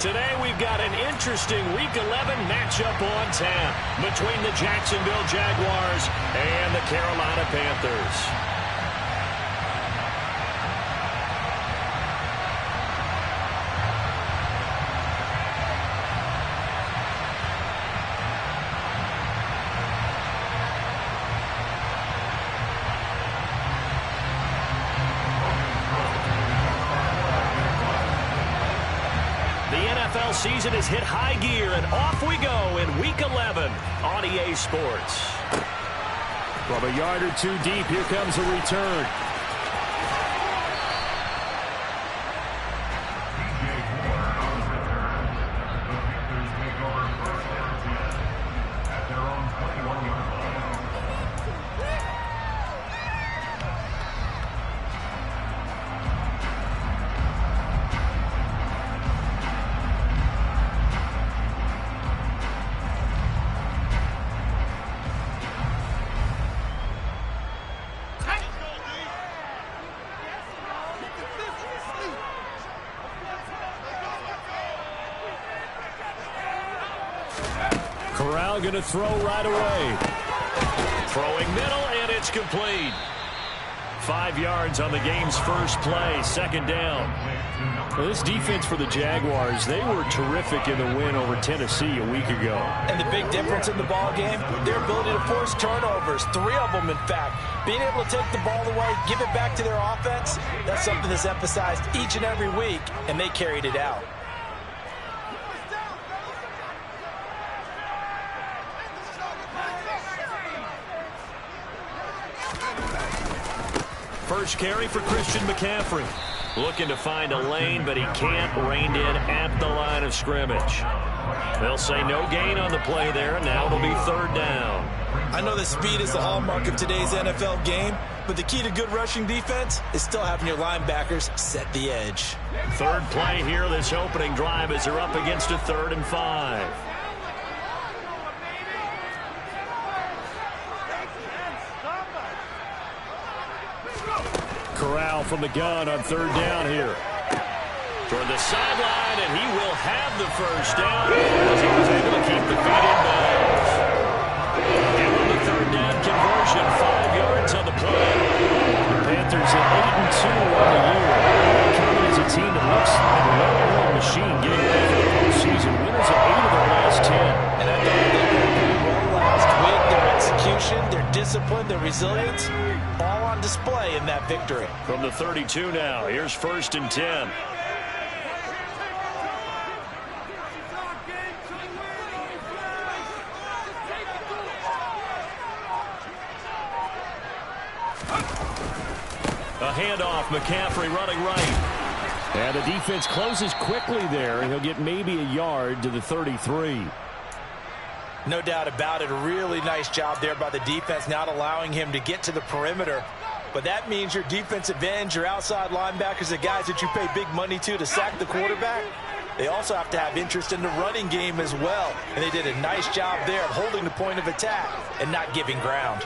Today we've got an interesting Week 11 matchup on tap between the Jacksonville Jaguars and the Carolina Panthers. Season has hit high gear, and off we go in Week 11 on EA Sports. From a yard or two deep, here comes a return. Corral going to throw right away. Throwing middle, and it's complete. 5 yards on the game's first play, second down. Well, this defense for the Jaguars, they were terrific in the win over Tennessee a week ago. And the big difference in the ball game, their ability to force turnovers, 3 of them in fact. Being able to take the ball away, give it back to their offense, that's something that's emphasized each and every week, and they carried it out. First carry for Christian McCaffrey. Looking to find a lane, but he can't. Reined in at the line of scrimmage. They'll say no gain on the play there, and now it'll be third down. I know that speed is the hallmark of today's NFL game, but the key to good rushing defense is still having your linebackers set the edge. Third play here this opening drive as they're up against a 3rd and 5. Corral from the gun on third down here. Toward the sideline, and he will have the first down as he was able to keep the feet in bounds. And with the third down conversion, 5 yards on the play. The Panthers at 8-2 on the year. They're coming as a team that looks like a well-oiled machine getting ready for the postseason. Winners of 8 of their last 10. And I thought they were pretty well last week. Their execution, their discipline, their resilience, all on display in that victory. From the 32 now, here's 1st and 10. A handoff, McCaffrey running right. And the defense closes quickly there, and he'll get maybe a yard to the 33. No doubt about it. A really nice job there by the defense, not allowing him to get to the perimeter. But that means your defensive ends, your outside linebackers, the guys that you pay big money to sack the quarterback, they also have to have interest in the running game as well. And they did a nice job there of holding the point of attack and not giving ground.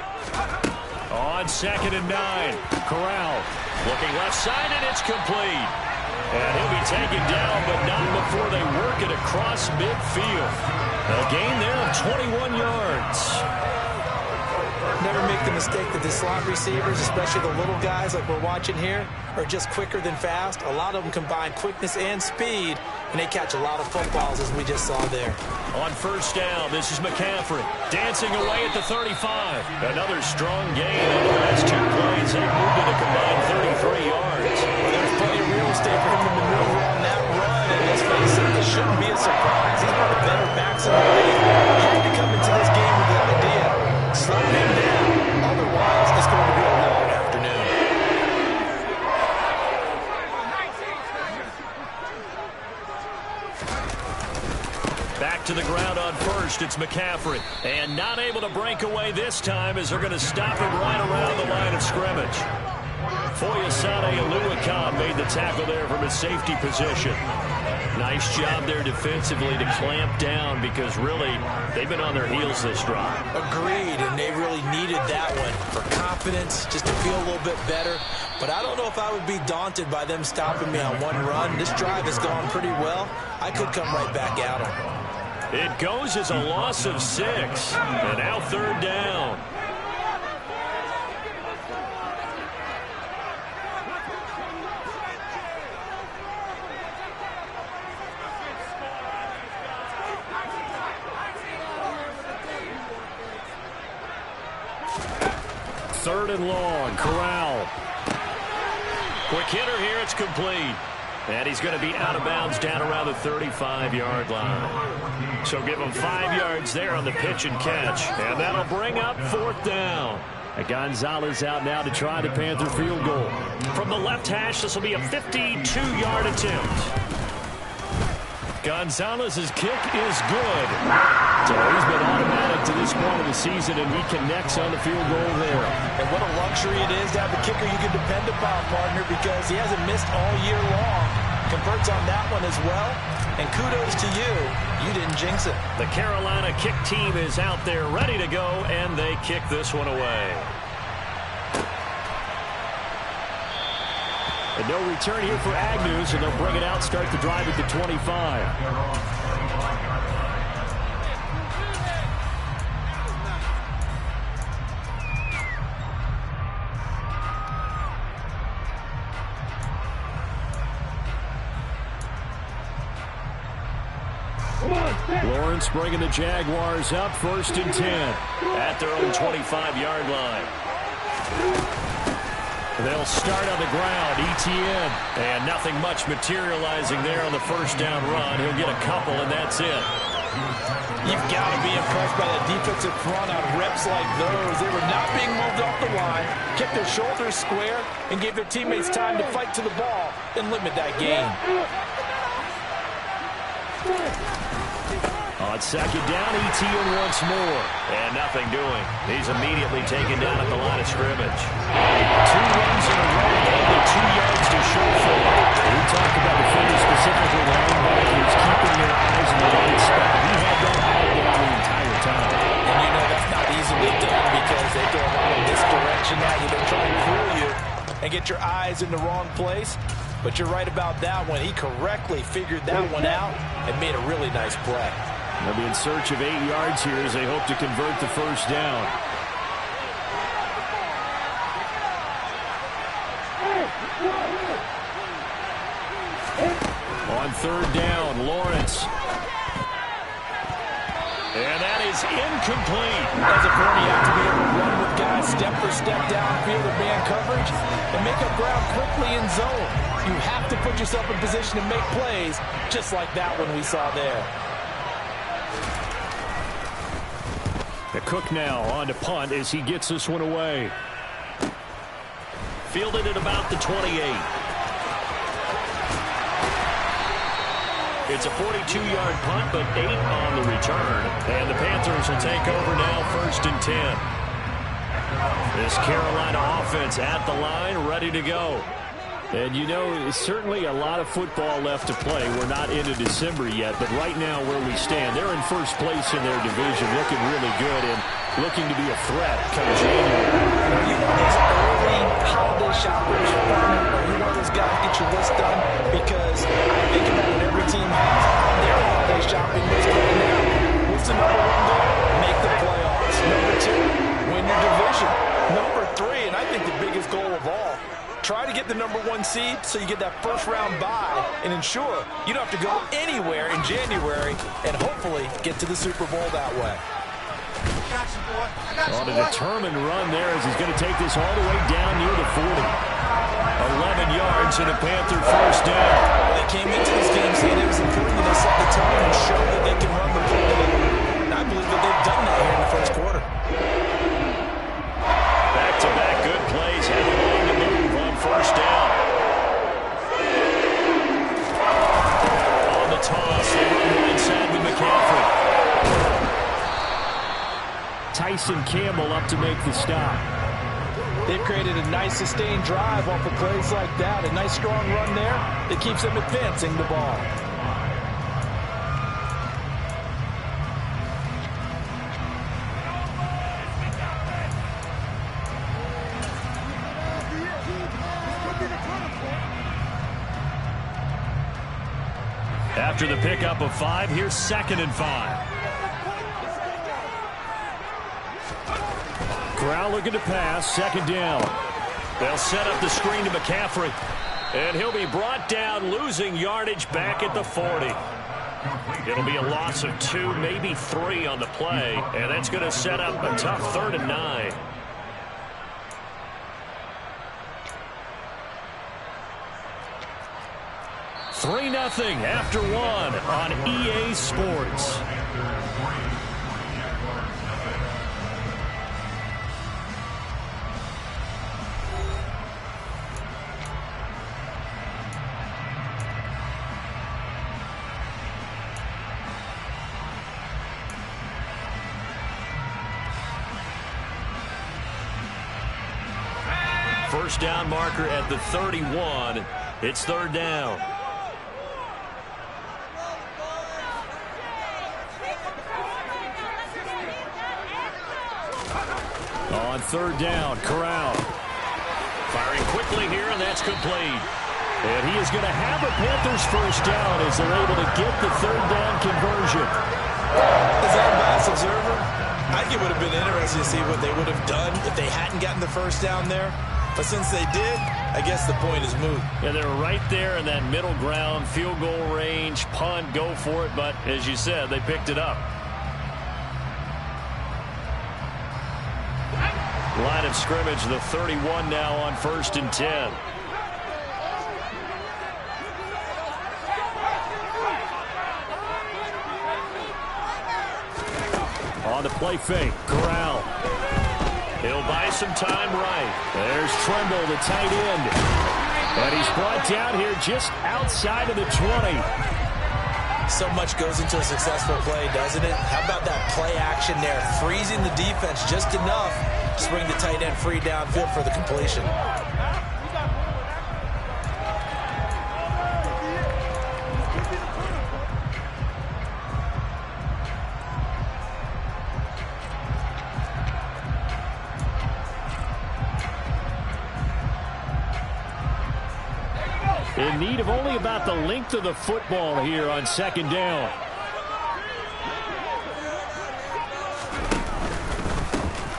On 2nd and 9, Corral looking left side, and it's complete. And he'll be taken down, but not before they work it across midfield. A gain there of 21 yards. Never make the mistake that the slot receivers, especially the little guys like we're watching here, are just quicker than fast. A lot of them combine quickness and speed, and they catch a lot of footballs, as we just saw there. On 1st down, this is McCaffrey dancing away at the 35. Another strong gain on the last 2 plays. They moved it a combined 33 yards. Well, there's plenty of real estate for him to maneuver on that run, and let's face it, this shouldn't be a surprise. He's one of the better backs in the league. He had to come into this game with the idea, slow him down. Otherwise, it's going to be a long afternoon. Back to the ground on 1st, it's McCaffrey. And not able to break away this time as they're going to stop him right around the line of scrimmage. Foyesade Oluwakan made the tackle there from his safety position. Nice job there defensively to clamp down because really they've been on their heels this drive. Agreed, and they really needed that one for confidence, just to feel a little bit better. But I don't know if I would be daunted by them stopping me on one run. This drive has gone pretty well. I could come right back at them. It goes as a loss of 6, and now 3rd down. Third and long. Corral. Quick hitter here. It's complete. And he's going to be out of bounds down around the 35-yard line. So give him 5 yards there on the pitch and catch. And that'll bring up 4th down. And Gonzalez out now to try the Panther field goal. From the left hash, this will be a 52-yard attempt. Gonzalez's kick is good. So he's been automatic to this point of the season, and he connects on the field goal there. And what a luxury it is to have a kicker you can depend upon, partner, because he hasn't missed all year long. Converts on that one as well. And kudos to you. You didn't jinx it. The Carolina kick team is out there ready to go, and they kick this one away. And no return here for Agnew, so they'll bring it out, start the drive at the 25. Lawrence bringing the Jaguars up, 1st and 10 at their own 25-yard line. They'll start on the ground. ETN. And nothing much materializing there on the 1st down run. He'll get a couple, and that's it. You've got to be impressed by the defensive front on reps like those. They were not being moved off the line, kept their shoulders square, and gave their teammates time to fight to the ball and limit that gain. On 2nd down, ETN once more. And nothing doing. He's immediately taken down at the line of scrimmage. 2 runs in a row, only 2 yards to show for it. We talked about defenders, specifically linebackers, keeping their eyes in the right spot. He had that eye down the entire time. And you know that's not easily done because they throw a lot of misdirection at you. They try and fool you and get your eyes in the wrong place. But you're right about that one. He correctly figured that one out and made a really nice play. They'll be in search of 8 yards here as they hope to convert the 1st down. On 3rd down, Lawrence. And that is incomplete. As a corner, you have to be able to run with guys step for step downfield in man coverage and make up ground quickly in zone. You have to put yourself in position to make plays, just like that one we saw there. The Cook now on to punt as he gets this one away. Fielded at about the 28. It's a 42-yard punt, but 8 on the return. And the Panthers will take over now, 1st and 10. This Carolina offense at the line, ready to go. And, you know, certainly a lot of football left to play. We're not into December yet, but right now where we stand, they're in 1st place in their division, looking really good and looking to be a threat come January. You know those early holiday shoppers, you know those guys get your list done because I think about what every team has on their holiday shopping list right now. What's the number 1 goal? Make the playoffs. Number 2, win your division. Number 3, and I think the biggest goal of all, try to get the number 1 seed so you get that 1st round bye and ensure you don't have to go anywhere in January and hopefully get to the Super Bowl that way. On a determined run there as he's going to take this all the way down near the 40. 11 yards and a Panther 1st down. They came into this game saying it was important that they set the tone and show that they can run the football. And I believe that they've done that here in the 1st quarter. Back-to-back good plays. Had the line to move on 1st down. On the toss, they run right side with McCaffrey. Tyson Campbell up to make the stop. They've created a nice sustained drive off of plays like that. A nice strong run there that keeps them advancing the ball. After the pickup of 5, here's 2nd and 5. Corral looking to pass, 2nd down. They'll set up the screen to McCaffrey. And he'll be brought down, losing yardage back at the 40. It'll be a loss of 2, maybe 3 on the play. And that's going to set up a tough 3rd and 9. Three 0 after 1 on EA Sports. First down marker at the 31. It's 3rd down. On 3rd down, Corral. Firing quickly here, and that's complete. And he is going to have a Panthers first down as they're able to get the 3rd down conversion. As an unbiased observer, I think it would have been interesting to see what they would have done if they hadn't gotten the first down there. But since they did, I guess the point is moot. Yeah, they're right there in that middle ground, field goal range, punt, go for it. But as you said, they picked it up. Line of scrimmage, the 31 now on 1st and 10. On the play fake, Corral. He'll buy some time right. There's Tremble, the tight end. And he's brought down here just outside of the 20. So much goes into a successful play, doesn't it? How about that play action there? Freezing the defense just enough to bring the tight end free downfield for the completion. In need of only about the length of the football here on 2nd down.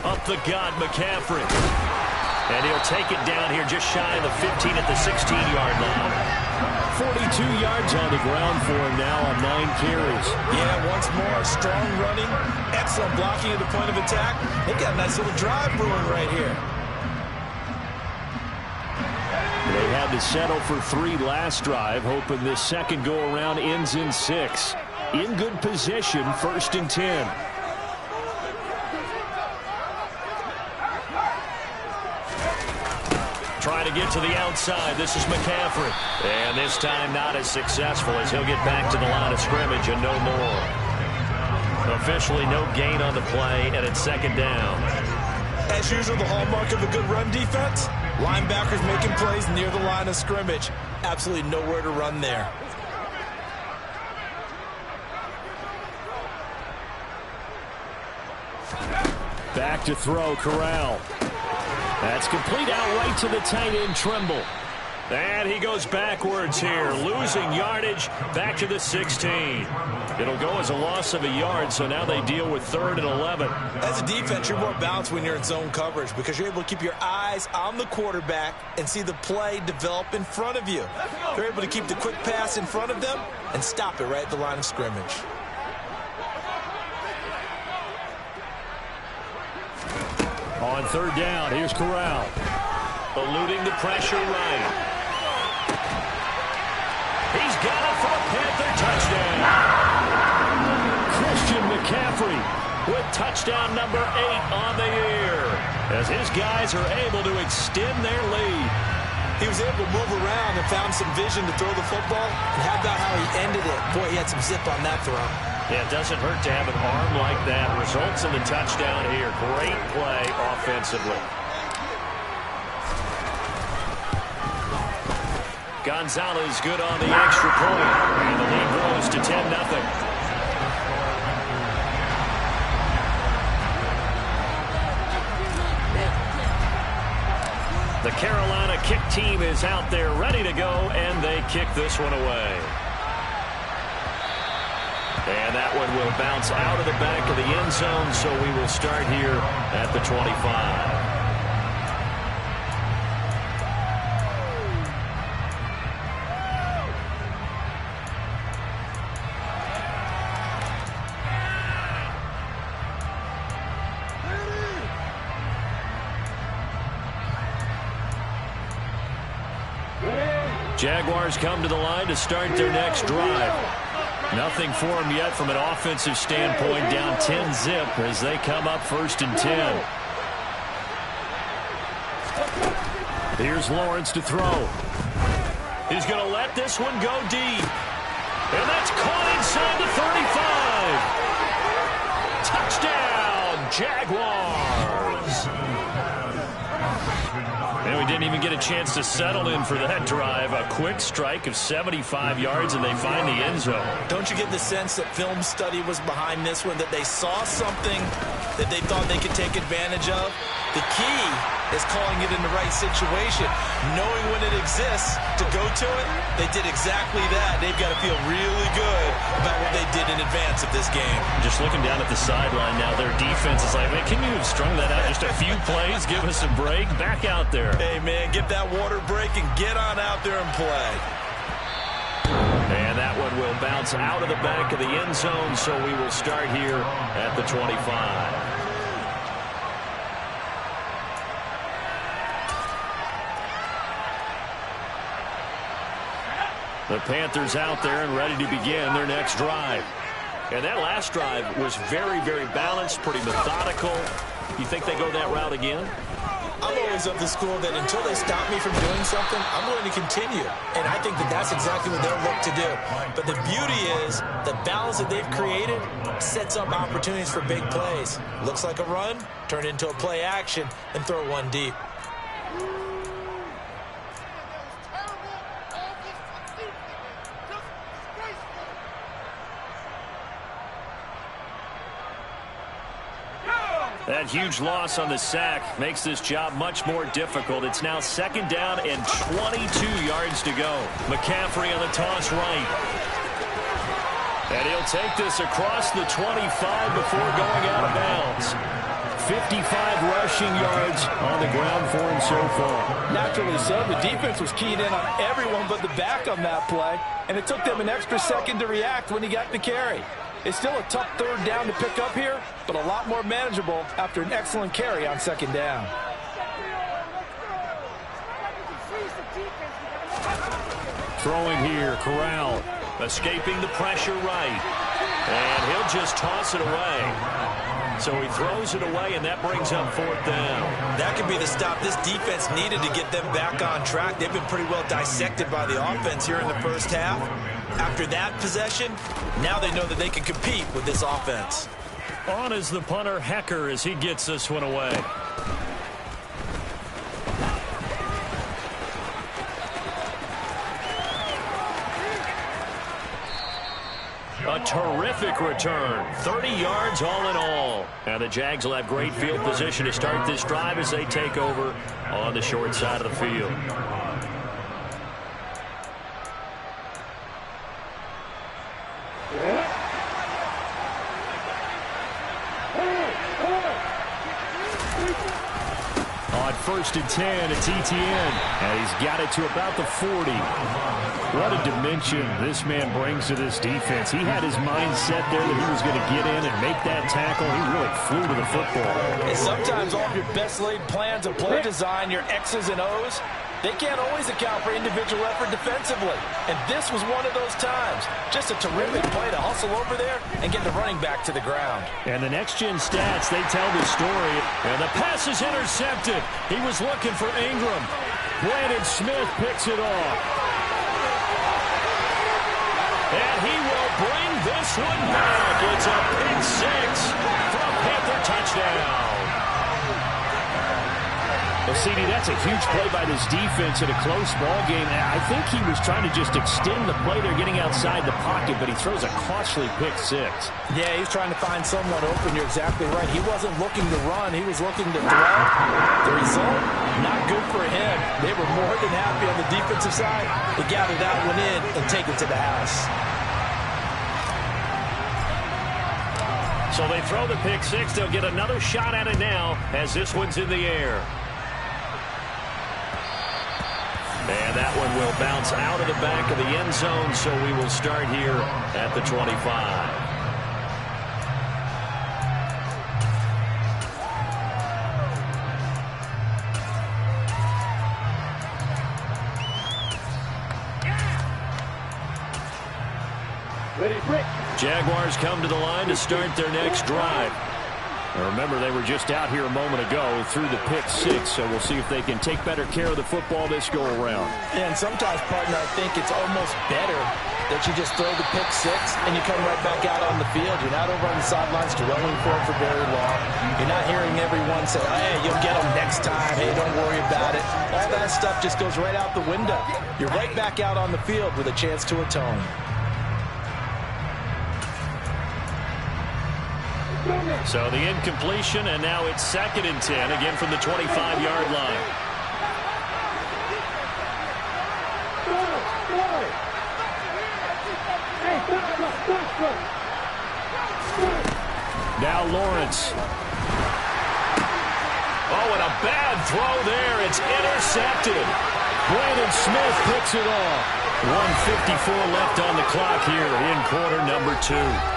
Up the gut, McCaffrey. And he'll take it down here just shy of the 15 at the 16-yard line. 42 yards on the ground for him now on 9 carries. Yeah, once more, strong running, excellent blocking at the point of attack. They got a nice little drive brewing right here. They had to settle for 3 last drive, hoping this second go-around ends in 6. In good position, 1st and 10. Trying to get to the outside. This is McCaffrey. And this time not as successful as he'll get back to the line of scrimmage and no more. Officially no gain on the play, and it's 2nd down. As usual, the hallmark of a good run defense, linebackers making plays near the line of scrimmage. Absolutely nowhere to run there. Back to throw, Corral. That's complete out right to the tight end, Tremble. And he goes backwards here, losing yardage back to the 16. It'll go as a loss of a yard, so now they deal with 3rd and 11. As a defense, you're more balanced when you're in zone coverage because you're able to keep your eyes on the quarterback and see the play develop in front of you. They're able to keep the quick pass in front of them and stop it right at the line of scrimmage. On 3rd down, here's Corral. Eluding the pressure right. He's got it for a Panther touchdown. Christian McCaffrey with touchdown number 8 on the year as his guys are able to extend their lead. He was able to move around and found some vision to throw the football. And how about how he ended it? Boy, he had some zip on that throw. Yeah, it doesn't hurt to have an arm like that. Results in the touchdown here. Great play offensively. Gonzalez good on the extra point. And the lead grows to 10-0. The Carolina kick team is out there ready to go, and they kick this one away. And that one will bounce out of the back of the end zone, so we will start here at the 25. Jaguars come to the line to start their next drive. Nothing for them yet from an offensive standpoint, down 10-zip as they come up 1st and 10. Here's Lawrence to throw. He's going to let this one go deep. And that's caught inside the 35. Touchdown, Jaguars. And we didn't even get a chance to settle in for that drive. A quick strike of 75 yards, and they find the end zone. Don't you get the sense that film study was behind this one, that they saw something that they thought they could take advantage of? The key is calling it in the right situation, knowing when it exists to go to it. They did exactly that. They've got to feel really good about what they did in advance of this game. Just looking down at the sideline now, their defense is like, man, can you have strung that out just a few plays? Give us a break. Back out there. Hey, man, get that water break and get on out there and play. And that one will bounce out of the back of the end zone, so we will start here at the 25. The Panthers out there and ready to begin their next drive. And that last drive was very, very balanced, pretty methodical. You think they go that route again? I'm always of the school that until they stop me from doing something, I'm going to continue. And I think that that's exactly what they'll look to do. But the beauty is the balance that they've created sets up opportunities for big plays. Looks like a run, turn into a play action, and throw one deep. That huge loss on the sack makes this job much more difficult. It's now 2nd down and 22 yards to go. McCaffrey on the toss right. And he'll take this across the 25 before going out of bounds. 55 rushing yards on the ground for him so far. Naturally so. The defense was keyed in on everyone but the back on that play, and it took them an extra second to react when he got the carry. It's still a tough 3rd down to pick up here, but a lot more manageable after an excellent carry on 2nd down. Throwing here, Corral. Escaping the pressure right. And he'll just toss it away. So he throws it away, and that brings up 4th down. That could be the stop this defense needed to get them back on track. They've been pretty well dissected by the offense here in the 1st half. After that possession, now they know that they can compete with this offense. On is the punter, Hecker, as he gets this one away. A terrific return. 30 yards all in all. And the Jags will have great field position to start this drive as they take over on the short side of the field. On 1st and 10, it's ETN. And he's got it to about the 40. What a dimension this man brings to this defense. He had his mind set there that he was going to get in and make that tackle. He really flew to the football. And sometimes all of your best laid plans of play design, your X's and O's, they can't always account for individual effort defensively. And this was one of those times. Just a terrific play to hustle over there and get the running back to the ground. And the next-gen stats, they tell the story. And the pass is intercepted. He was looking for Ingram. Brandon Smith picks it off. And he will bring this one back. It's a pick 6 for a Panther touchdown. Well, CD, that's a huge play by this defense in a close ball game. I think he was trying to just extend the play there, getting outside the pocket, but he throws a costly pick 6. Yeah, he's trying to find someone open. You're exactly right. He wasn't looking to run. He was looking to throw. The result, not good for him. They were more than happy on the defensive side to gather that one in and take it to the house. So they throw the pick six. They'll get another shot at it now as this one's in the air. And that one will bounce out of the back of the end zone, so we will start here at the 25. Jaguars come to the line to start their next drive. Now remember, they were just out here a moment ago through the pick six, so we'll see if they can take better care of the football this go around. And sometimes, partner, I think it's almost better that you just throw the pick six and you come right back out on the field. You're not over on the sidelines dwelling for it for very long. You're not hearing everyone say, hey, you'll get them next time. Hey, don't worry about it. All that stuff just goes right out the window. You're right back out on the field with a chance to atone. So the incompletion, and now it's 2nd and 10, again from the 25-yard line. Now Lawrence. Oh, and a bad throw there. It's intercepted. Brandon Smith picks it off. 1:54 left on the clock here in quarter number 2.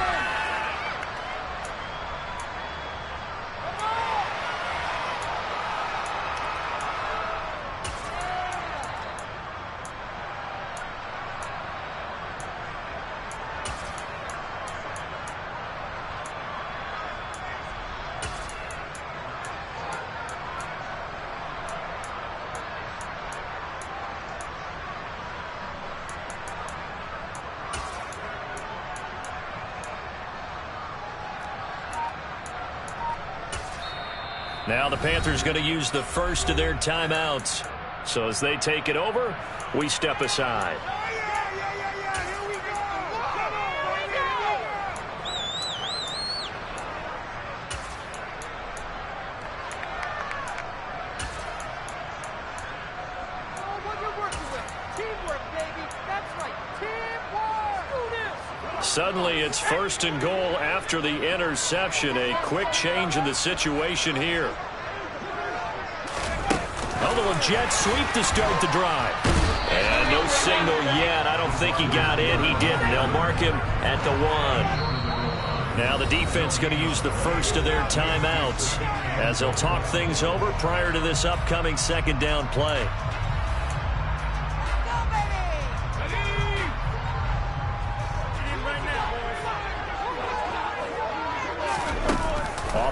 Now the Panthers going to use the first of their timeouts. So as they take it over, we step aside. Suddenly it's 1st and goal after the interception. A quick change in the situation here. A little jet sweep to start the drive. And no signal yet. I don't think he got in. He didn't. They'll mark him at the 1. Now the defense going to use the first of their timeouts as they'll talk things over prior to this upcoming 2nd down play.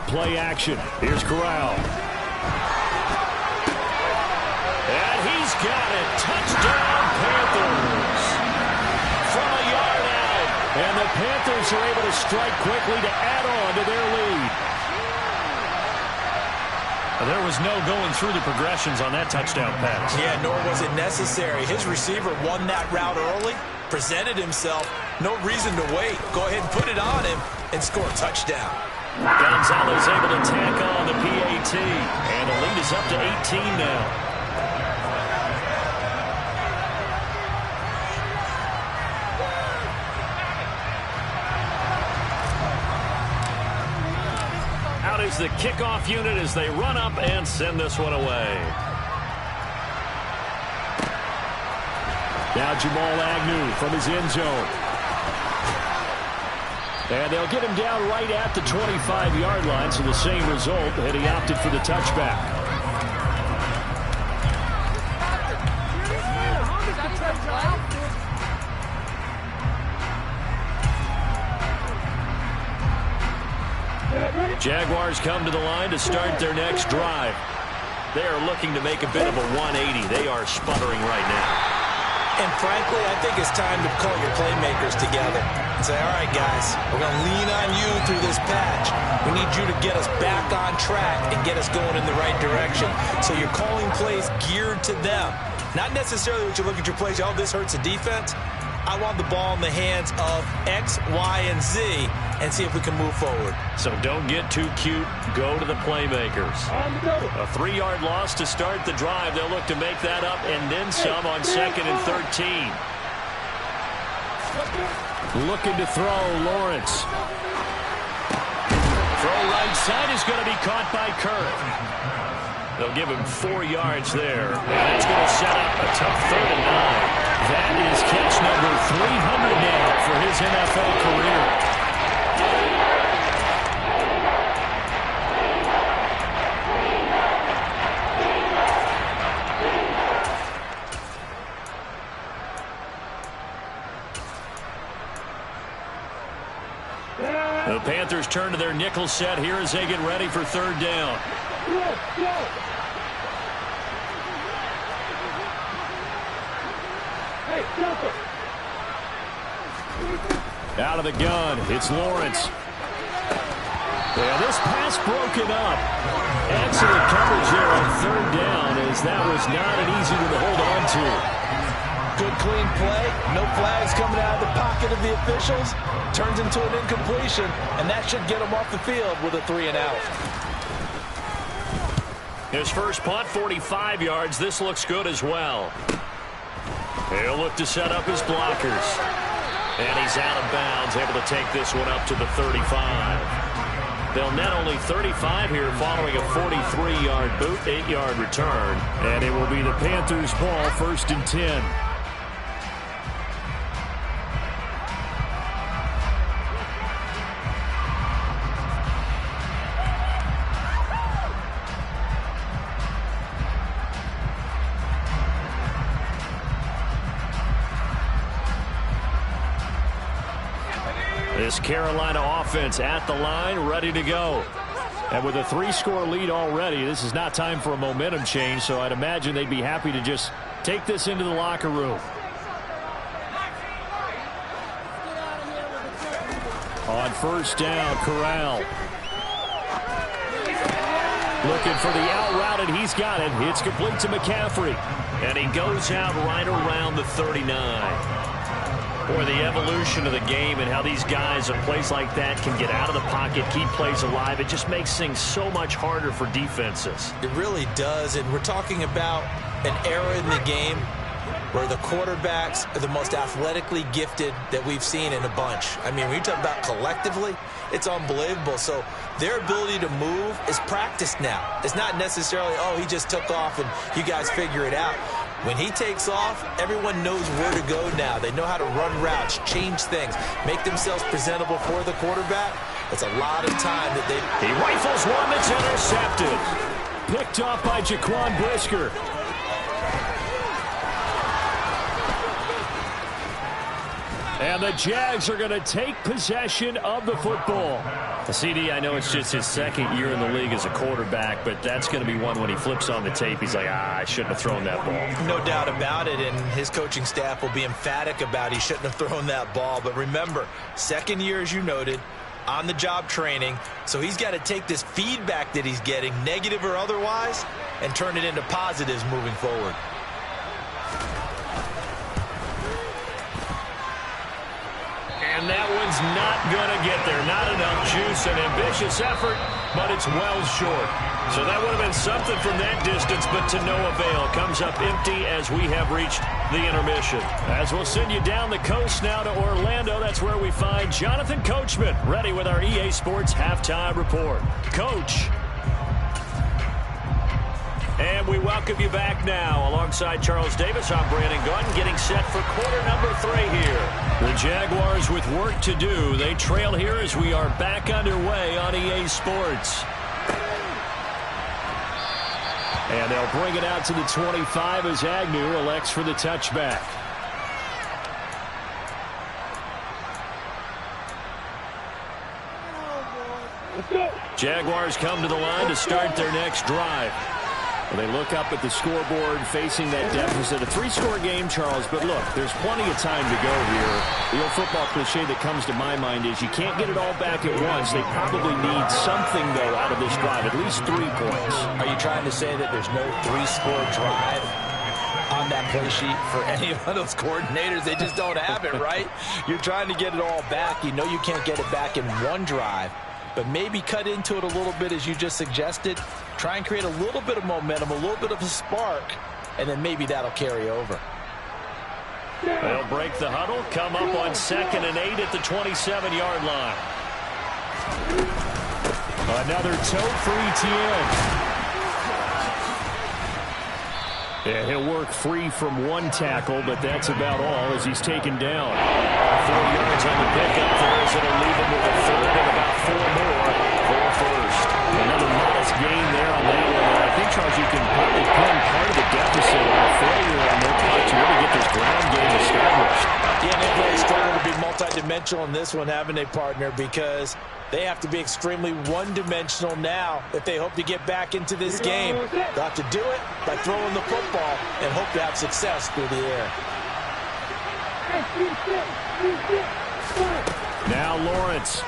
Play action. Here's Corral. And he's got it. Touchdown, Panthers. From a yard out. And the Panthers are able to strike quickly to add on to their lead. There was no going through the progressions on that touchdown pass. Yeah, nor was it necessary. His receiver won that route early, presented himself. No reason to wait. Go ahead and put it on him and score a touchdown. Gonzalez able to tack on the PAT, and the lead is up to 18 now. Out is the kickoff unit as they run up and send this one away. Now Jamal Agnew from his end zone. And they'll get him down right at the 25-yard line, so the same result, and he opted for the touchback. Jaguars come to the line to start their next drive. They are looking to make a bit of a 180. They are sputtering right now. And frankly, I think it's time to call your playmakers together and say, all right, guys, we're going to lean on you through this patch. We need you to get us back on track and get us going in the right direction. So you're calling plays geared to them. Not necessarily what you look at your plays, oh, this hurts the defense. I want the ball in the hands of X, Y, and Z and see if we can move forward. So don't get too cute. Go to the playmakers. A 3-yard loss to start the drive. They'll look to make that up and then some on 2nd and 13. Looking to throw, Lawrence. inside is going to be caught by Kirk. They'll give him 4 yards there. And it's going to set up a tough 3rd and 9. That is catch number 300 now for his NFL career. The Panthers turn to their nickel set here as they get ready for 3rd down. Out of the gun, it's Lawrence. Yeah, this pass broken up. Excellent coverage there on 3rd down, as that was not an easy one to hold on to. Good clean play. No flags coming out of the pocket of the officials. Turns into an incompletion, and that should get him off the field with a 3 and out. His first punt, 45 yards. This looks good as well. He'll look to set up his blockers. And he's out of bounds, able to take this one up to the 35. They'll net only 35 here following a 43-yard boot, 8-yard return. And it will be the Panthers' ball, 1st and 10. This Carolina offense at the line, ready to go. And with a 3-score lead already, this is not time for a momentum change, so I'd imagine they'd be happy to just take this into the locker room. On 1st down, Corral. Looking for the out route, and he's got it. It's complete to McCaffrey. And he goes out right around the 39. Boy, the evolution of the game and how these guys at plays like that can get out of the pocket, keep plays alive, it just makes things so much harder for defenses. It really does, and we're talking about an era in the game where the quarterbacks are the most athletically gifted that we've seen in a bunch. I mean, when you talk about collectively, it's unbelievable. So their ability to move is practiced now. It's not necessarily, oh, he just took off and you guys figure it out. When he takes off, everyone knows where to go now. They know how to run routes, change things, make themselves presentable for the quarterback. It's a lot of time that they... He rifles one that's intercepted. Picked off by Jaquan Brisker. And the Jags are going to take possession of the football. CD, I know it's just his 2nd year in the league as a quarterback, but that's going to be one when he flips on the tape. He's like, I shouldn't have thrown that ball. No doubt about it, and his coaching staff will be emphatic about he shouldn't have thrown that ball. But remember, 2nd year, as you noted, on-the-job training. So he's got to take this feedback that he's getting, negative or otherwise, and turn it into positives moving forward. And that one's not going to get there. Not enough juice. An ambitious effort, but it's well short. So that would have been something from that distance, but to no avail. Comes up empty as we have reached the intermission. As we'll send you down the coast now to Orlando, that's where we find Jonathan Coachman, ready with our EA Sports Halftime Report. Coach. And we welcome you back now. Alongside Charles Davis, I'm Brandon Gunn, getting set for quarter number 3 here. The Jaguars with work to do. They trail here as we are back underway on EA Sports. And they'll bring it out to the 25 as Agnew elects for the touchback. Jaguars come to the line to start their next drive. Well, they look up at the scoreboard facing that deficit. A 3-score game, Charles, but look, there's plenty of time to go here. The old football cliche that comes to my mind is you can't get it all back at once. They probably need something, though, out of this drive, at least 3 points. Are you trying to say that there's no 3-score drive on that play sheet for any of those coordinators? They just don't have it, right? You're trying to get it all back. You know you can't get it back in one drive. But maybe cut into it a little bit as you just suggested. Try and create a little bit of momentum, a little bit of a spark, and then maybe that'll carry over. They'll break the huddle, come up on 2nd and 8 at the 27-yard line. Another toe for ETN. Yeah, he'll work free from one tackle, but that's about all as he's taken down. 4 yards on the pickup there as it'll leave him with a third and about 4 more for a first. Another modest gain there on that one. I think, Charles, you can probably pin part of the deficit on a failure on their part to really get this ground game established. Yeah, they really struggle to be multidimensional in this one, haven't they, partner? Because they have to be extremely one-dimensional now if they hope to get back into this game. They'll have to do it by throwing the football and hope to have success through the air. Now Lawrence.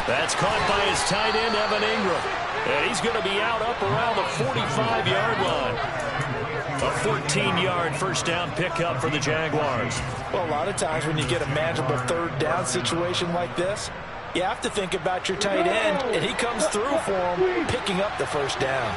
That's caught by his tight end, Evan Ingram. And he's going to be out up around the 45-yard line. A 14-yard first down pickup for the Jaguars. Well, a lot of times when you get a manageable third down situation like this, you have to think about your tight end, and he comes through for him, picking up the first down.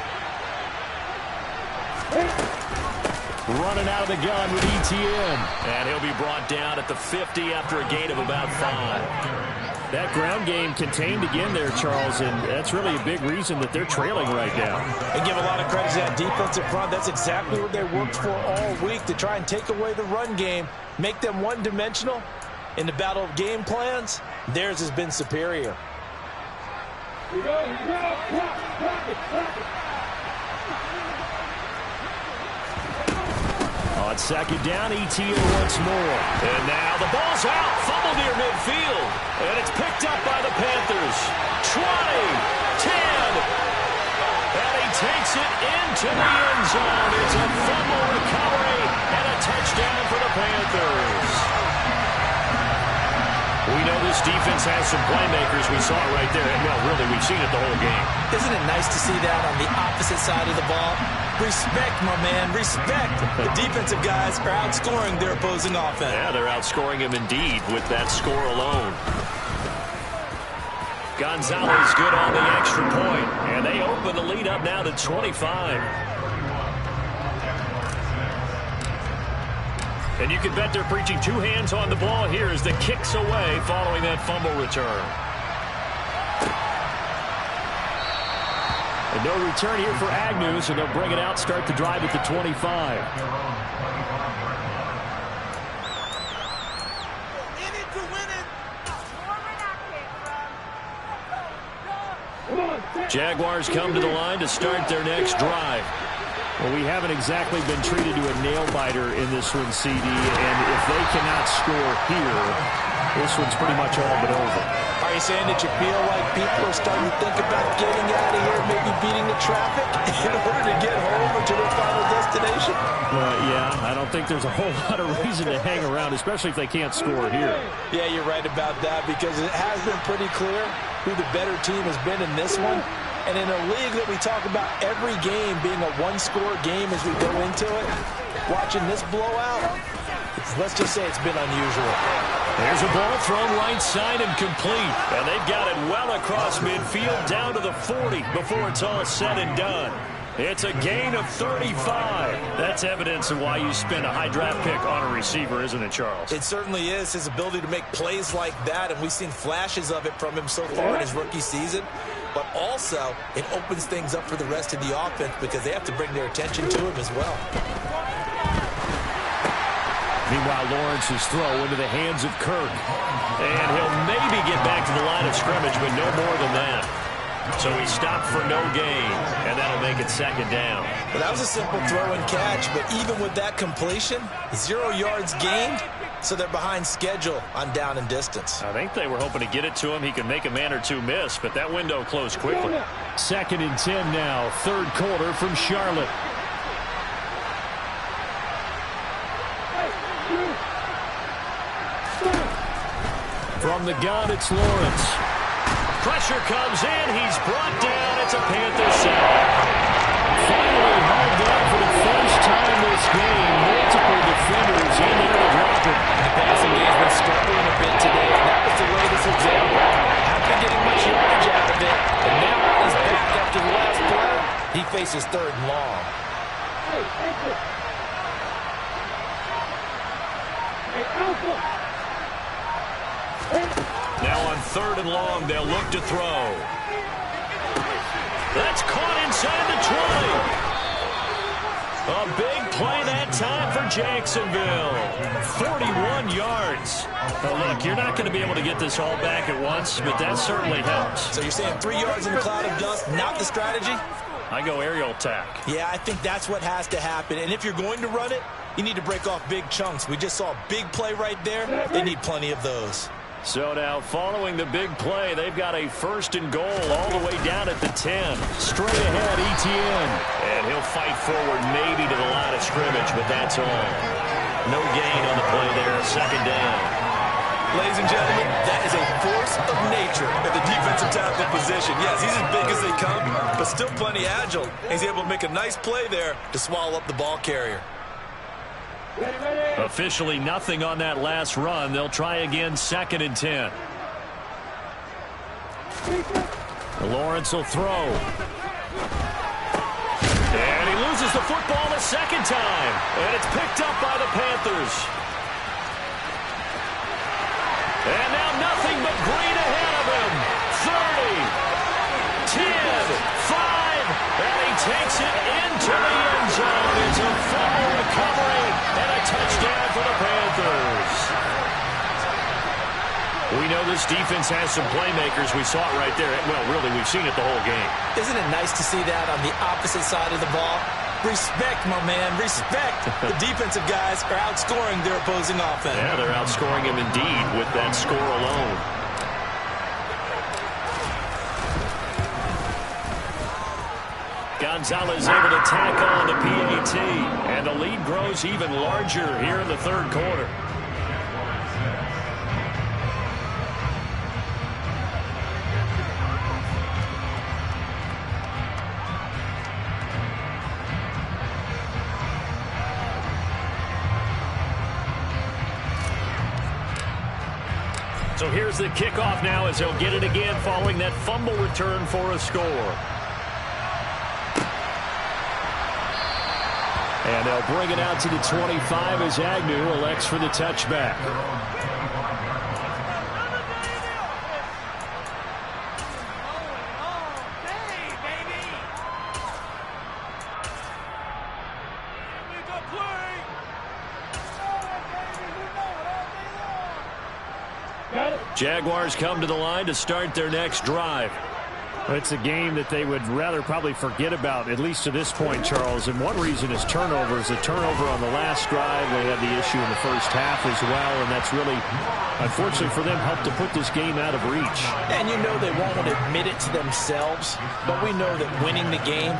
Running out of the gun with ETN. And he'll be brought down at the 50 after a gain of about 5. That ground game contained again there, Charles, and that's really a big reason that they're trailing right now. And give a lot of credit to that defensive front. That's exactly what they worked for all week, to try and take away the run game, make them one-dimensional. In the battle of game plans, theirs has been superior. On second down, ETN once more. And now the ball's out. Fumble near midfield. And it's picked up by the Panthers. 20, 10. And he takes it into the end zone. It's a fumble recovery and a touchdown for the Panthers. We know this defense has some playmakers. We saw it right there. And, well, really, we've seen it the whole game. Isn't it nice to see that on the opposite side of the ball? Respect, my man, respect. The defensive guys are outscoring their opposing offense. Yeah, they're outscoring him indeed with that score alone. Gonzalez good on the extra point, and they open the lead up now to 25. And you can bet they're preaching two hands on the ball here as the kick's away following that fumble return. And no return here for Agnew, so they'll bring it out, start the drive at the 25. Jaguars come to the line to start their next drive. Well, we haven't exactly been treated to a nail-biter in this one, CD, and if they cannot score here, this one's pretty much all but over. Are you saying that you feel like people are starting to think about getting out of here, maybe beating the traffic in order to get home or to their final destination? Yeah, I don't think there's a whole lot of reason to hang around, especially if they can't score here. Yeah, you're right about that, because it has been pretty clear who the better team has been in this one. And in a league that we talk about every game being a one-score game as we go into it, watching this blowout, let's just say it's been unusual. There's a ball thrown right side and complete. And they've got it well across midfield down to the 40 before it's all said and done. It's a gain of 35. That's evidence of why you spend a high draft pick on a receiver, isn't it, Charles? It certainly is. His ability to make plays like that, and we've seen flashes of it from him so far in his rookie season. But also, it opens things up for the rest of the offense because they have to bring their attention to him as well. Meanwhile, Lawrence's throw into the hands of Kirk. And he'll maybe get back to the line of scrimmage, but no more than that. So he stopped for no gain, and that'll make it second down. Well, that was a simple throw and catch, but even with that completion, 0 yards gained, so they're behind schedule on down and distance. I think they were hoping to get it to him. He could make a man or two miss, but that window closed quickly. 2nd and 10 now, third quarter from Charlotte. From the gun, it's Lawrence. Pressure comes in. He's brought down. It's a Panther sack. Finally hauled down for the first time this game. Multiple defenders in there to drop him. The passing game's been struggling a bit today, and that was the latest example. After getting much yardage out of it, and now on his back after the last play, he faces 3rd and long. Now on 3rd and long, they'll look to throw. That's caught inside the 20. A big play that time for Jacksonville. 41 yards. Oh, look, you're not going to be able to get this all back at once, but that certainly helps. So you're saying 3 yards in a cloud of dust, not the strategy? I go aerial attack. Yeah, I think that's what has to happen. And if you're going to run it, you need to break off big chunks. We just saw a big play right there. They need plenty of those. So now, following the big play, they've got a 1st and goal all the way down at the 10. Straight ahead, Etienne. And he'll fight forward maybe to the line of scrimmage, but that's all. No gain on the play there, 2nd down. Ladies and gentlemen, that is a force of nature at the defensive tackle position. Yes, he's as big as they come, but still plenty agile. He's able to make a nice play there to swallow up the ball carrier. Officially nothing on that last run. They'll try again, 2nd and 10. Lawrence will throw. And he loses the football a 2nd time. And it's picked up by the Panthers. And now nothing but green ahead of him. 30, 10, 5, and he takes it into the end zone. It's a fumble recovery and a touchdown for the Panthers. We know this defense has some playmakers. We saw it right there. Well, really, we've seen it the whole game. Isn't it nice to see that on the opposite side of the ball? Respect, my man, respect. The defensive guys are outscoring their opposing offense. Yeah, they're outscoring him indeed with that score alone. Gonzalez able to tack on the PAT, and the lead grows even larger here in the 3rd quarter. So here's the kickoff now as he'll get it again following that fumble return for a score. And they'll bring it out to the 25 as Agnew elects for the touchback. Jaguars come to the line to start their next drive. It's a game that they would rather probably forget about, at least to this point, Charles. And one reason is turnovers. The turnover on the last drive, they had the issue in the first half as well, and that's really, unfortunately for them, helped to put this game out of reach. And you know they won't admit it to themselves, but we know that winning the game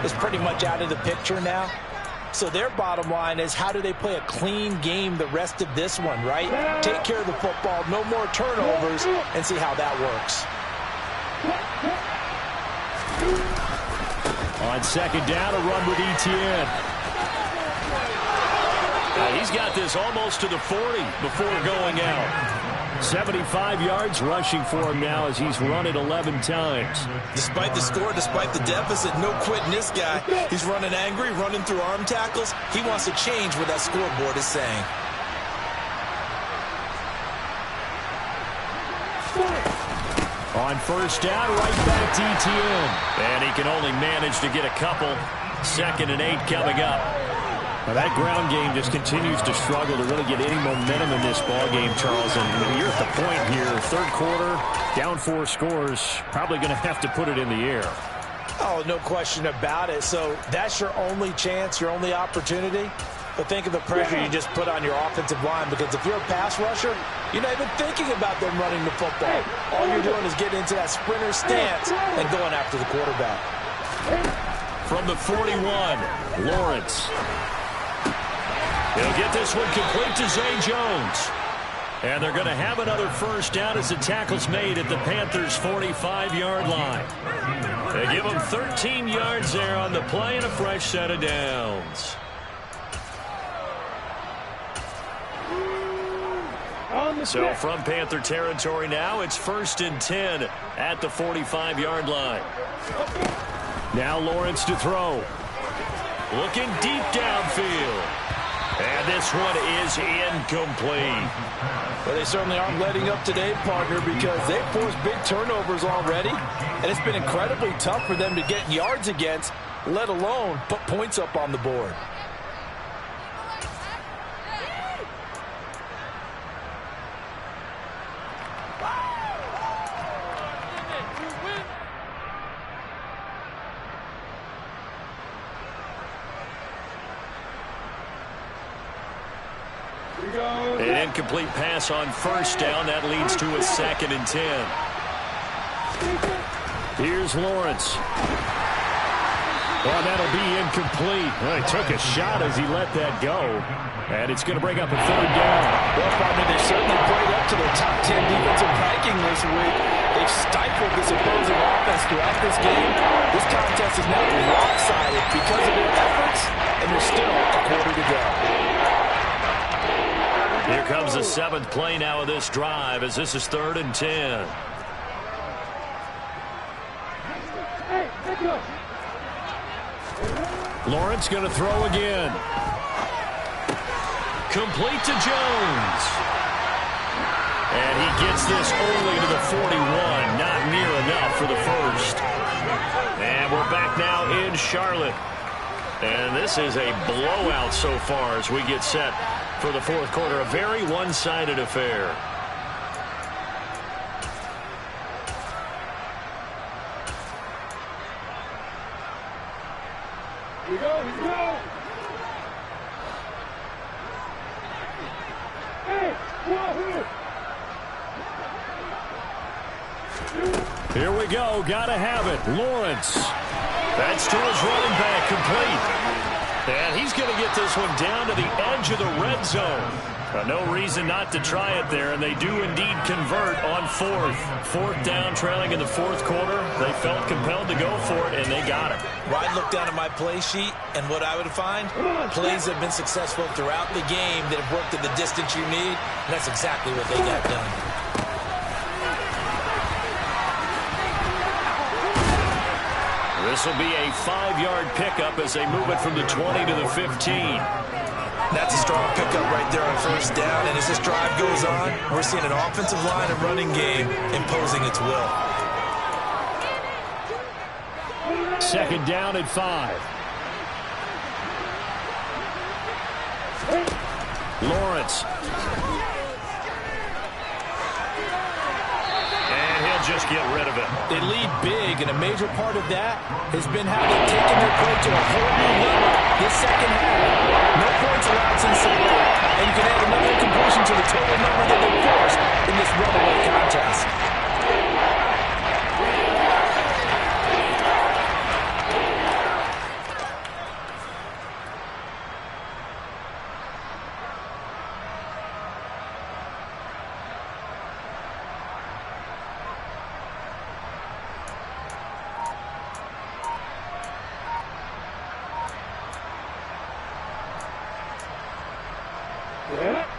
is pretty much out of the picture now. So their bottom line is, how do they play a clean game the rest of this one, right? Take care of the football, no more turnovers, and see how that works. On 2nd down, a run with Etienne. He's got this almost to the 40 before going out. 75 yards rushing for him now as he's run it 11 times. Despite the score, despite the deficit, no quitting this guy. He's running angry, running through arm tackles. He wants to change what that scoreboard is saying. On 1st down, right back to Etienne. And he can only manage to get a couple. 2nd and 8 coming up. Now that ground game just continues to struggle to really get any momentum in this ball game, Charles. And you're at the point here, 3rd quarter, down 4 scores, probably going to have to put it in the air. Oh, no question about it. So that's your only chance, your only opportunity. But think of the pressure you just put on your offensive line, because if you're a pass rusher, you're not even thinking about them running the football. All you're doing is getting into that sprinter stance and going after the quarterback. From the 41, Lawrence. He'll get this one complete to Zay Jones. And they're going to have another 1st down as the tackle's made at the Panthers' 45-yard line. They give them 13 yards there on the play and a fresh set of downs. So from Panther territory now, it's 1st and 10 at the 45-yard line. Now Lawrence to throw. Looking deep downfield. And And this one is incomplete. Well, they certainly aren't letting up today, partner, because they've forced big turnovers already, and it's been incredibly tough for them to get yards against, let alone put points up on the board. An incomplete pass on first down. That leads to a 2nd and 10. Here's Lawrence. Oh, that'll be incomplete. Well, he took a shot as he let that go. And it's going to bring up a 3rd down. Well, partner, they certainly played up to their top 10 defensive ranking this week. They've stifled this opposing offense throughout this game. This contest is now lopsided because of their efforts, and there's still a quarter to go. Here comes the 7th play now of this drive as this is 3rd and 10. Lawrence going to throw again. Complete to Jones. And he gets this only to the 41. Not near enough for the first. And we're back now in Charlotte. And this is a blowout so far as we get set for the 4th quarter. A very one-sided affair. Here we go, here we go. Here we go. Got to have it. Lawrence. That's to his running back. Complete. And he's going to get this one down to the edge of the red zone. No reason not to try it there, and they do indeed convert on 4th. 4th down, trailing in the 4th quarter. They felt compelled to go for it, and they got it. Well, I'd look down at my play sheet, and what I would find, plays have been successful throughout the game that have worked at the distance you need, and that's exactly what they got done. This will be a 5-yard pickup as they move it from the 20 to the 15. That's a strong pickup right there on 1st down, and as this drive goes on, we're seeing an offensive line and running game imposing its will. 2nd down at 5. Lawrence. Just get rid of it. They lead big, and a major part of that has been how they've taken their play to a whole new level this 2nd half. No points allowed since the break, and you can add another completion to the total number that they forced in this runaway contest.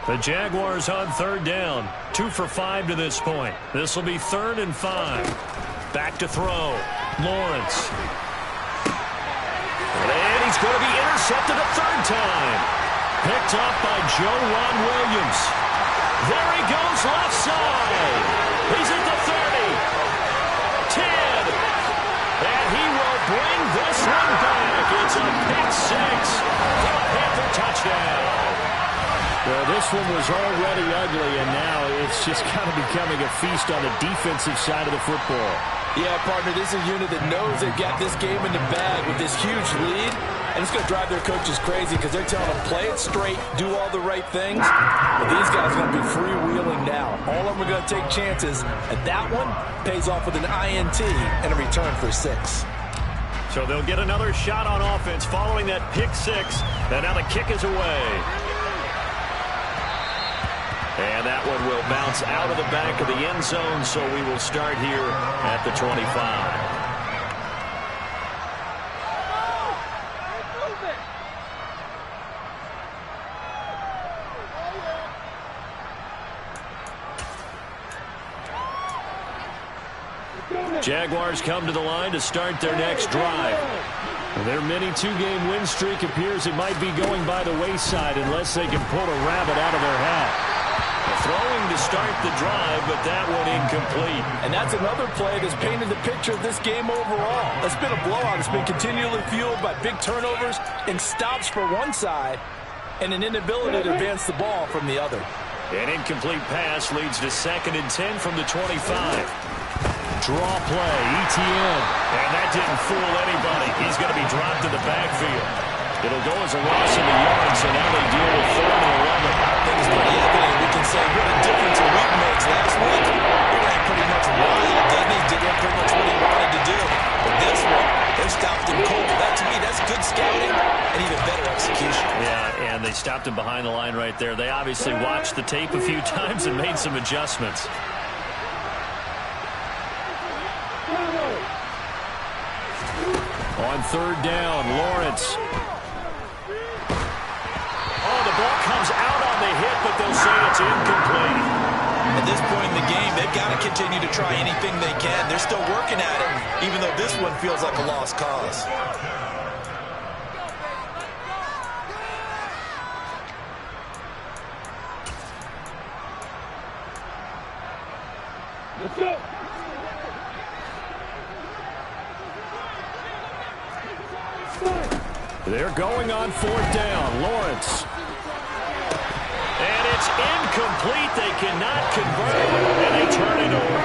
The Jaguars on 3rd down. 2 for 5 to this point. This will be 3rd and 5. Back to throw. Lawrence. And he's going to be intercepted a 3rd time. Picked up by Joe Ron Williams. There he goes left side. He's at the 30. 10. And he will bring this one back. It's a pick 6 for a Panther touchdown. Well, this one was already ugly, and now it's just kind of becoming a feast on the defensive side of the football. Yeah, partner, this is a unit that knows they've got this game in the bag with this huge lead, and it's going to drive their coaches crazy because they're telling them, play it straight, do all the right things. But these guys are going to be freewheeling now. All of them are going to take chances, and that one pays off with an INT and a return for 6. So they'll get another shot on offense following that pick 6, and now the kick is away. And that one will bounce out of the back of the end zone, so we will start here at the 25. Jaguars come to the line to start their next drive. Their mini two-game win streak appears it might be going by the wayside unless they can pull a rabbit out of their hat. Throwing to start the drive, but that one incomplete. And that's another play that's painted the picture of this game overall. It's been a blowout. It's been continually fueled by big turnovers and stops for one side and an inability to advance the ball from the other. An incomplete pass leads to 2nd and 10 from the 25. Draw play, ETN. And that didn't fool anybody. He's going to be dropped in the backfield. It'll go as a loss in the yard, so now they deal with 3rd and 11. I think it's pretty evident. We can say what a difference a week makes. Last week, he ran pretty much wild, didn't he? Did pretty much what he wanted to do. But this one, they stopped him cold. That, to me, that's good scouting and even better execution. Yeah, and they stopped him behind the line right there. They obviously watched the tape a few times and made some adjustments. On 3rd down, Lawrence. Oh, the ball comes out on the hit, but they'll say it's incomplete. At this point in the game, they've got to continue to try anything they can. They're still working at it, even though this one feels like a lost cause. Let's go. They're going on 4th down. Lawrence. And it's incomplete. They cannot convert, and they turn it over.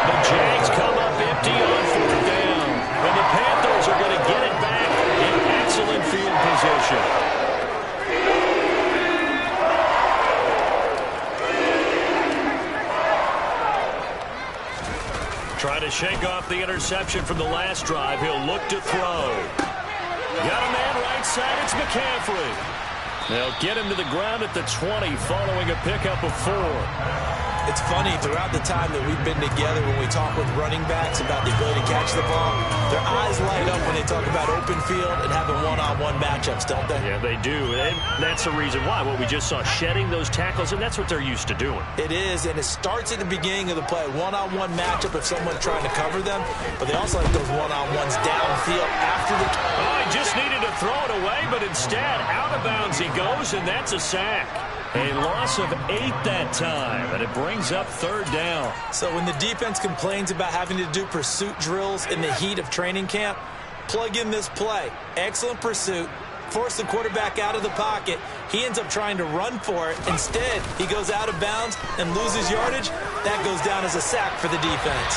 The Jags come up empty on 4th down. And the Panthers are going to get it back in excellent field position. Trying to shake off the interception from the last drive. He'll look to throw. Got a man right side. It's McCaffrey. They'll get him to the ground at the 20 following a pickup of 4. It's funny, throughout the time that we've been together, when we talk with running backs about the ability to catch the ball, their eyes light up when they talk about open field and having one-on-one matchups, don't they? Yeah, they do. And that's the reason why. What we just saw, shedding those tackles, and that's what they're used to doing. It is, and it starts at the beginning of the play. One-on-one matchup if someone's trying to cover them, but they also like those one-on-ones downfield after the... Oh, he just needed to throw it away, but instead, out of bounds he goes, and that's a sack. A loss of 8 that time, and it brings up 3rd down. So when the defense complains about having to do pursuit drills in the heat of training camp, plug in this play. Excellent pursuit. Force the quarterback out of the pocket. He ends up trying to run for it. Instead, he goes out of bounds and loses yardage. That goes down as a sack for the defense.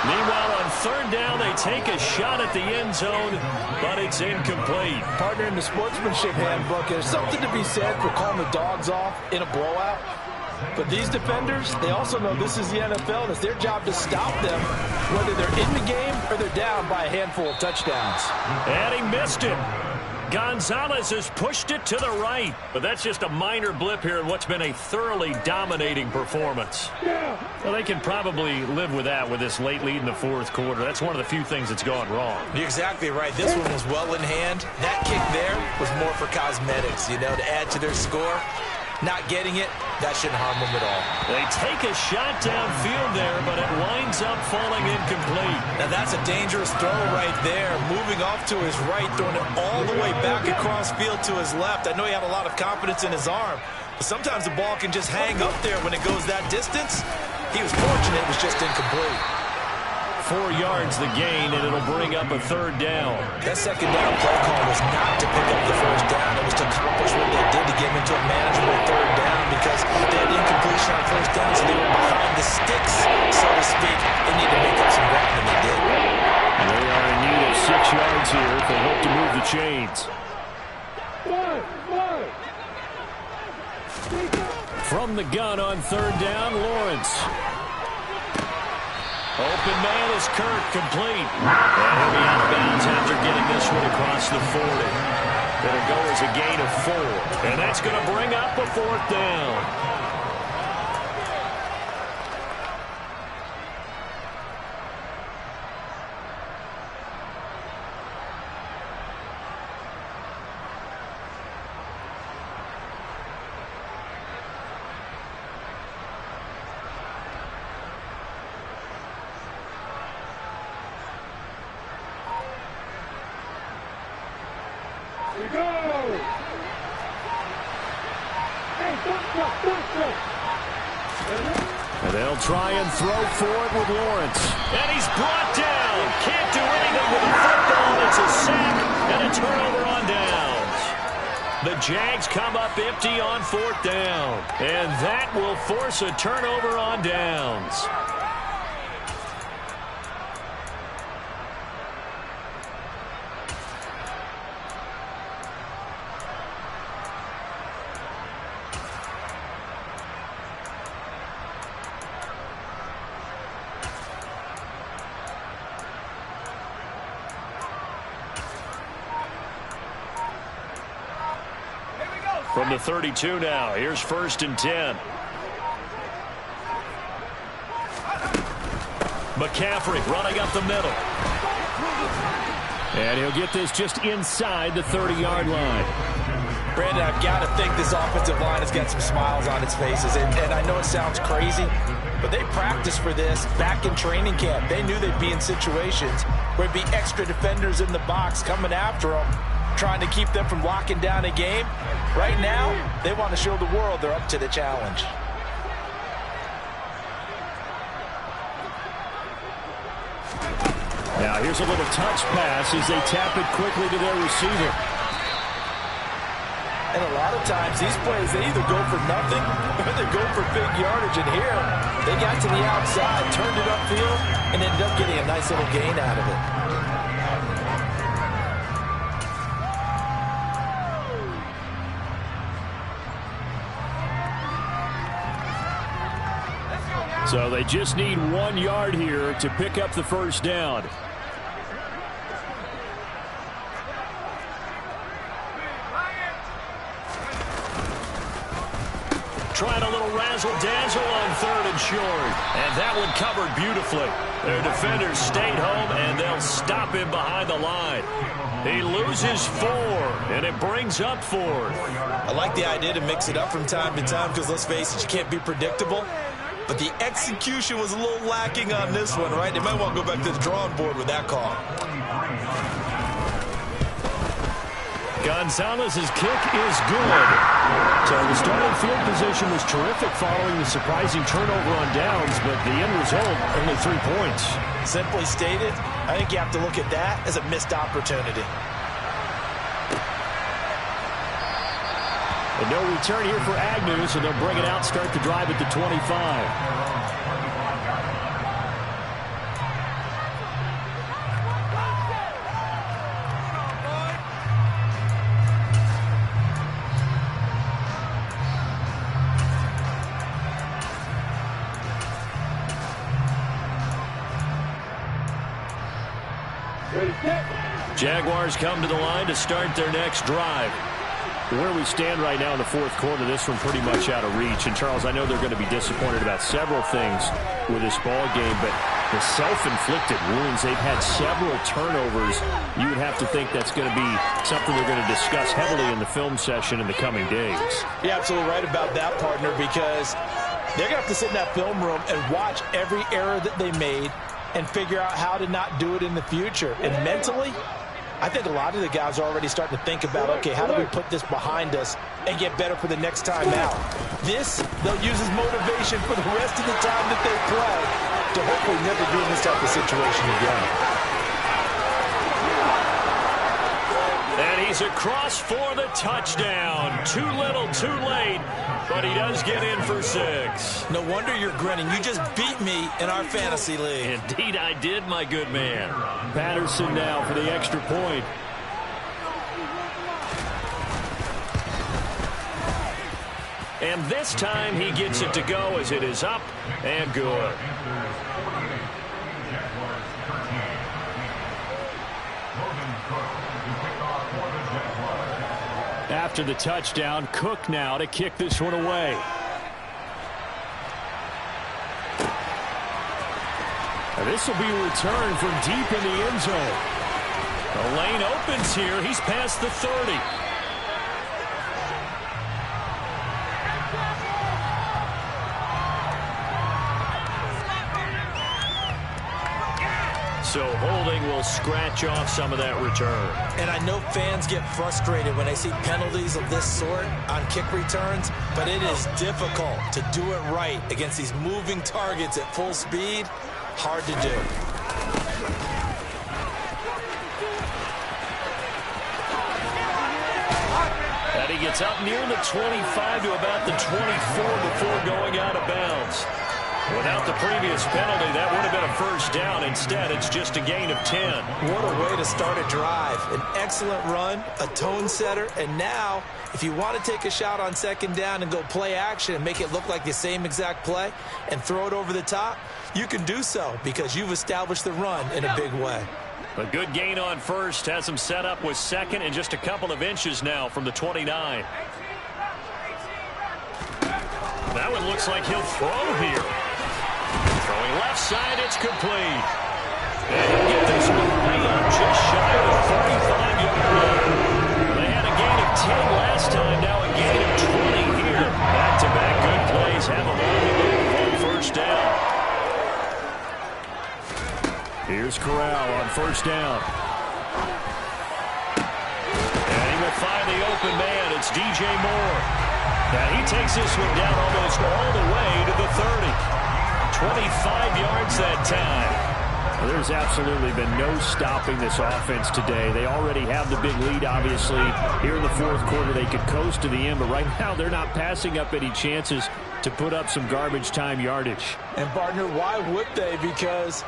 Meanwhile, on 3rd down, they take a shot at the end zone, but it's incomplete. Partner, in the sportsmanship handbook, there's something to be said for calling the dogs off in a blowout. But these defenders, they also know this is the NFL, and it's their job to stop them, whether they're in the game or they're down by a handful of touchdowns. And he missed it. Gonzalez has pushed it to the right. But that's just a minor blip here in what's been a thoroughly dominating performance. Well, they can probably live with that with this late lead in the 4th quarter. That's one of the few things that's gone wrong. You're exactly right. This one was well in hand. That kick there was more for cosmetics, to add to their score. Not getting it, that shouldn't harm them at all. They take a shot downfield there, but it winds up falling incomplete. Now that's a dangerous throw right there. Moving off to his right, throwing it all the way back across field to his left. I know he had a lot of confidence in his arm, but sometimes the ball can just hang up there when it goes that distance. He was fortunate, it was just incomplete. 4 yards the gain, and it'll bring up a 3rd down. That 2nd down play call was not to pick up the 1st down. It was to accomplish what they did to get into a manageable 3rd down because they had incompletion on 1st down, so they were behind the sticks, so to speak. They need to make up some ground, and they did. They are in need of 6 yards here if they hope to move the chains. From the gun on 3rd down, Lawrence. Open man is Kirk, complete. And he'll be out of bounds after getting this one across the 40. It'll go as a gain of 4. And that's going to bring up a 4th down. try and throw for it with Lawrence. And he's brought down. Can't do anything with the football. It's a sack and a turnover on downs. The Jags come up empty on 4th down. And that will force a turnover on downs. From the 32 now, here's 1st and 10. McCaffrey running up the middle. And he'll get this just inside the 30-yard line. Brandon, I've got to think this offensive line has got some smiles on its faces. And I know it sounds crazy, but they practiced for this back in training camp. They knew they'd be in situations where it'd be extra defenders in the box coming after them, trying to keep them from locking down a game. Right now, they want to show the world they're up to the challenge. Now here's a little touch pass as they tap it quickly to their receiver. And a lot of times, these plays, they either go for nothing or they go for big yardage. And here, they got to the outside, turned it upfield, and ended up getting a nice little gain out of it. So they just need 1 yard here to pick up the 1st down. Trying a little razzle-dazzle on 3rd and short. And that one covered beautifully. Their defenders stayed home, and they'll stop him behind the line. He loses 4, and it brings up 4th. I like the idea to mix it up from time to time because, let's face it, you can't be predictable. But the execution was a little lacking on this one, right? They might want to go back to the drawing board with that call. Gonzalez's kick is good. So the starting field position was terrific following the surprising turnover on downs, but the end result, only 3 points. Simply stated, I think you have to look at that as a missed opportunity. And no return here for Agnew, so they'll bring it out, start the drive at the 25. Jaguars come to the line to start their next drive. Where we stand right now in the 4th quarter, this one pretty much out of reach. And, Charles, I know they're going to be disappointed about several things with this ball game, but the self-inflicted wounds, they've had several turnovers. You would have to think that's going to be something they're going to discuss heavily in the film session in the coming days. You're absolutely right about that, partner, because they're going to have to sit in that film room and watch every error that they made and figure out how to not do it in the future. And mentally, I think a lot of the guys are already starting to think about, okay, how do we put this behind us and get better for the next time out? This, they'll use as motivation for the rest of the time that they play to hopefully never be in this type of situation again. And he's across for the touchdown. Too little, too late, but he does get in for 6. No wonder you're grinning. You just beat me in our fantasy league. Indeed I did, my good man. Patterson now for the extra point. And this time he gets it to go as it is up and good. After the touchdown, Cook now to kick this one away. And this will be a return from deep in the end zone. The lane opens here. He's past the 30. So holding will scratch off some of that return. And I know fans get frustrated when they see penalties of this sort on kick returns, but it is difficult to do it right against these moving targets at full speed. Hard to do. And he gets up near the 25 to about the 24 before going out of bounds. Without the previous penalty, that would have been a first down. Instead, it's just a gain of 10. What a way to start a drive. An excellent run, a tone setter, and now, if you want to take a shot on second down and go play action and make it look like the same exact play and throw it over the top, you can do so because you've established the run in a big way. A good gain on first has him set up with second and just a couple of inches now from the 29. That one looks like he'll throw here. Throwing left side, it's complete. And he'll get this one way up just shy of the 35-yard line. They had a gain of 10 last time, now a gain of 20 here. Back-to-back good plays have them on first down. Here's Corral on first down. And he will find the open man. It's DJ Moore. Now he takes this one down almost all the way to the 30. 25 yards that time. Well, there's absolutely been no stopping this offense today. They already have the big lead, obviously. Here in the fourth quarter, they could coast to the end, but right now they're not passing up any chances to put up some garbage time yardage. And, partner, why would they? Because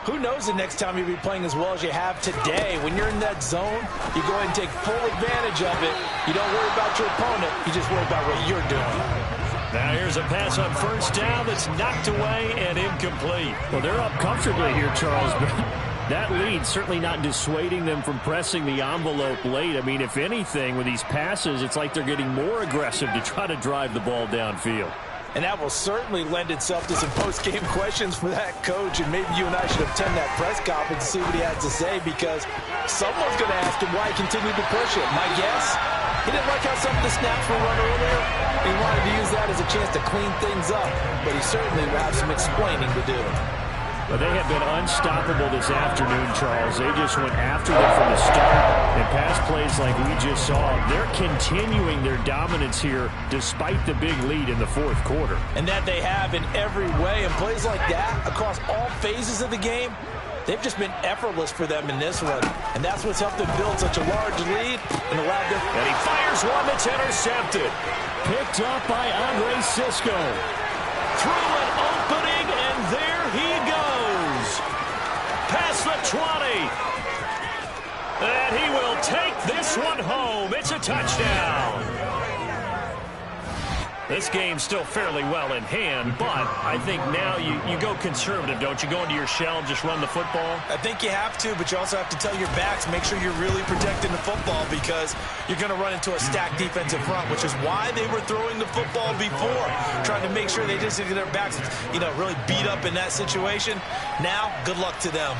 who knows the next time you'll be playing as well as you have today. When you're in that zone, you go ahead and take full advantage of it. You don't worry about your opponent. You just worry about what you're doing. Now here's a pass on first down that's knocked away and incomplete. Well, they're up comfortably here, Charles, but that lead certainly not dissuading them from pressing the envelope late. I mean, if anything, with these passes, it's like they're getting more aggressive to try to drive the ball downfield. And that will certainly lend itself to some post-game questions for that coach. And maybe you and I should attend that press conference to see what he has to say, because someone's going to ask him why he continued to push it. My guess, he didn't like how some of the snaps were run earlier. He wanted to use that as a chance to clean things up. But he certainly will have some explaining to do. Well, they have been unstoppable this afternoon, Charles. They just went after them from the start. And pass plays like we just saw, they're continuing their dominance here despite the big lead in the fourth quarter. And that they have in every way. And plays like that across all phases of the game, they've just been effortless for them in this one. And that's what's helped them build such a large lead and allowed them. And he fires one that's intercepted. Picked up by Andre Cisco. Through an opening, and there he goes. Past the 20. And he will take this one home. It's a touchdown. This game's still fairly well in hand, but I think now you go conservative, don't you? Go into your shell and just run the football? I think you have to, but you also have to tell your backs, make sure you're really protecting the football, because you're going to run into a stacked defensive front, which is why they were throwing the football before, trying to make sure they just get their backs, really beat up in that situation. Now, good luck to them.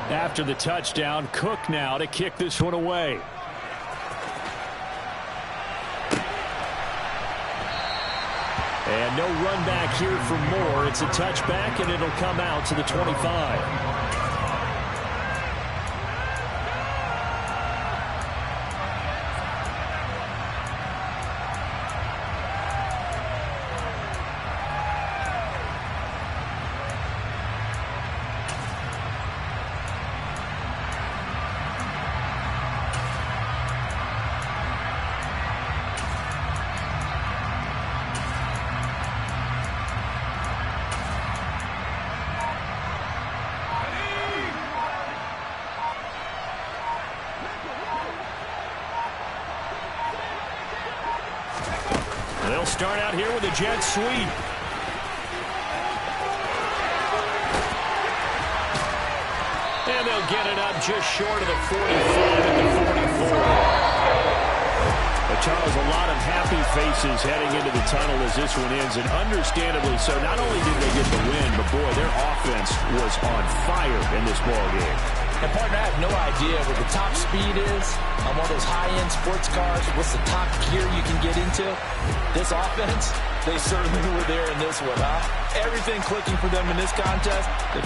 After the touchdown, Cook now to kick this one away. And no run back here for Moore. It's a touchback, and it'll come out to the 25. They'll start out here with a jet sweep. And they'll get it up just short of the 45 at the 44. But Charles, a lot of happy faces heading into the tunnel as this one ends, and understandably so. Not only did they get the win, but boy, their offense was on fire in this ball game. And, partner, I have no idea what the top speed is on one of those high-end sports cars. What's the top gear you can get into? This offense, they certainly were there in this one, huh? Everything clicking for them in this contest.